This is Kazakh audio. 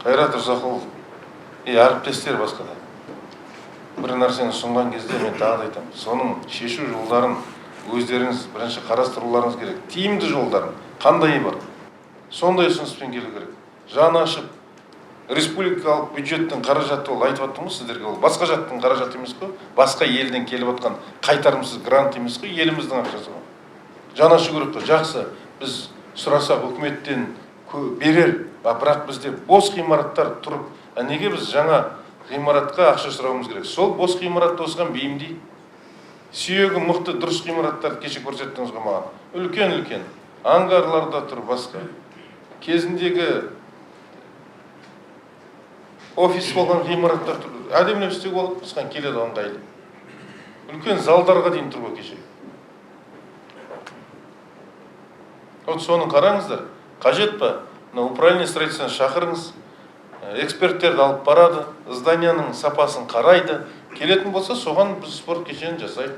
Қайрат Рзақұлов, әріптестер басқа да. Бір нәрсені ұсынған кезде мен тағы да айтамын, соның шешу жолдарын өздеріңіз бірінші қарастыруларыңыз керек. Тиімді жолдарын қандай бар? Сондай ұсыныспен келу керек. Жаны ашып, республикалық бюджеттің қаражаты ол айтып жатырмыз сіздерге, ол басқа жақтың қаражаты емес қой, басқа елден келіп жатқан қайтарымсыз грант емес қой, еліміздің ақшасы ғой. Жаны ашу керек қой. Жақсы, біз сұрасақ үкіметтен берер, бірақ бізде бос ғимараттар тұрып, неге біз жаңа ғимаратқа ақша сұрауымыз керек? Сол бос ғимаратты осыған бейімдей. Сүйегі мықты дұрыс ғимараттарды кеше көрсеттіңіз ғой маған. Үлкен-үлкен ангарларда тұр басқа. Кезіндегі офис болған ғимараттар тұр. Әдемілеп істеуге болады, бізге келеді ыңғайлы. Үлкен залдарға дейін тұр ғой кеше. Вот соны қараңыздар. Қажет па? Управление строительствоны шақырыңыз. Эксперттерді алып барады, зданияның сапасын қарайды. Келетін болса, соған біз спорт кешенін жасайық.